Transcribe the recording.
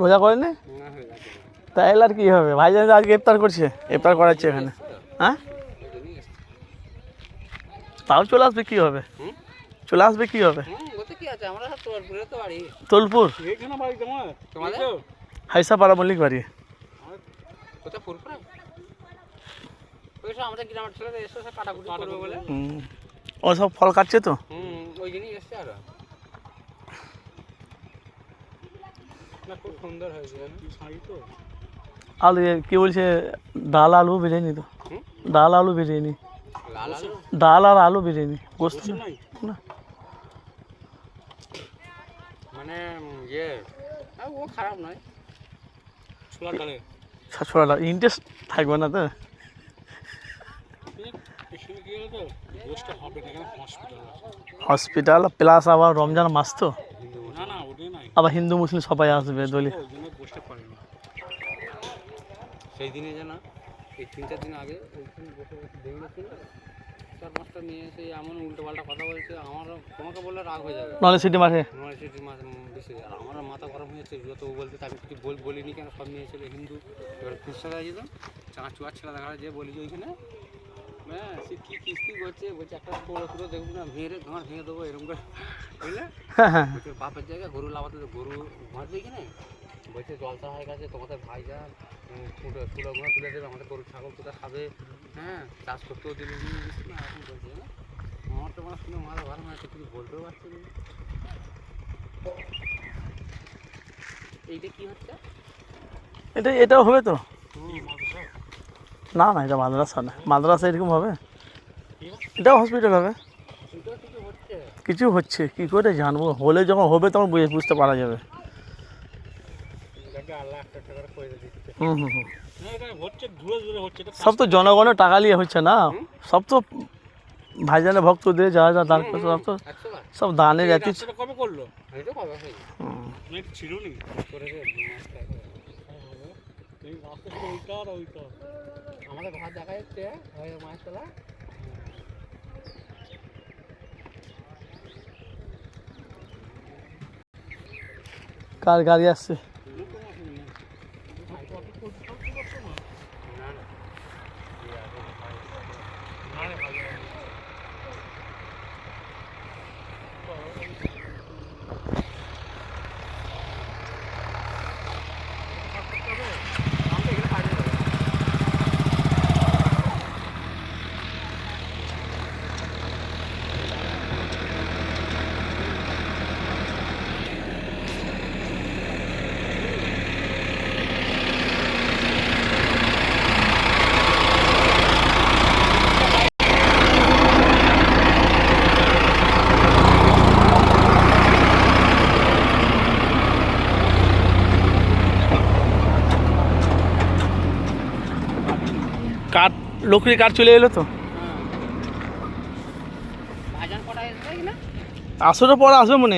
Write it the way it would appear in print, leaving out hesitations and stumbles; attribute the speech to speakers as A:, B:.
A: রোজা করেনি? তাহলে আর কি হবে, ভাইজান আজকে ইফতার করছে, ইফতার করাচ্ছে এখানে। হ্যাঁ, তাও চলে আসবে, কি হবে, চলে আসবে কি হবে। তোলপুর হাইসাপাড়া মল্লিক বাড়ি। ও সব ফল কাটছে তো।
B: খুব সুন্দর হয়েছে
A: আলু কি বলছে, ডাল আলু বিরিয়ানি তো, ডাল আলু বিরিয়ানি, ডাল আর আলু বিরিয়ানি, গোস্ত না।
B: মানে ইয়ে ও খারাপ নয়,
A: ছোলা ডাল ইন্টারেস্ট থাকবে না তো। হসপিটাল প্লাস আবার রমজান মাস তো, আবার হিন্দু মুসলিম সবাই আসবে দলি।
B: সেই দিনে যেন এই 3-4 দিন আগে দেখেছিল 4-5টা নিয়ে এসে এমন উল্টো পাল্টা কথা বলছে, আমার তোমাকে বললে রাগ হয়ে যাবে।
A: নলেসিটি মাঠে
B: নলেসিটি মাঠে বেশি, আর আমার মাথা গরম হয়েছে যত বলতে, আমি কিছু বলিনি কেন, সব নিয়ে এসেছিল হিন্দু। এবার খুচরা যেত চুয়ার ছেলে দেখা যে বলি যে ওইখানে হ্যাঁ সে কী কিস্তি করছে, বলছে একটা পুরো দেখবো না, ঘাঁড় ভেঙে দেবো এরকম করে, বুঝলে। বাপের জায়গায় গরু লাভাতে, গরু ঘাঁটবে কিনে বলছে জলসা হয়ে গেছে, তোমাদের ভাইজান তুলোগুলো তুলে দেবে, আমাদের গরু ছাগল কোথায় খাবে, হ্যাঁ চাষ করতেও দিলে না, এখন বলছে না। আমার তো মানে শুনে মাথা গরম হয়েছে, কিছু বলতেও পারছি না। এইটা কি হচ্ছে,
A: এটাও হবে তো না, না এটা মাদ্রাসা না, মাদ্রাসা এরকম হবে, এটাও হসপিটাল হবে। কিছু হচ্ছে কি করে জানবো, হলে যখন হবে তখন বুঝতে পারা যাবে। সব তো জনগণের টাকা নিয়ে হচ্ছে না, সব তো ভাইজানের ভক্তদের যা যা দান করছে, সব তো সব দানের জাতি।
B: কবে করলো ছিল আমাদের ঘর দেখা যাচ্ছে মায়ের তলা।
A: কার গাড়ি আসছে? কাঠ লকড়ি কাঠ চলে এলো তো, আসলে পরে আসবে মনে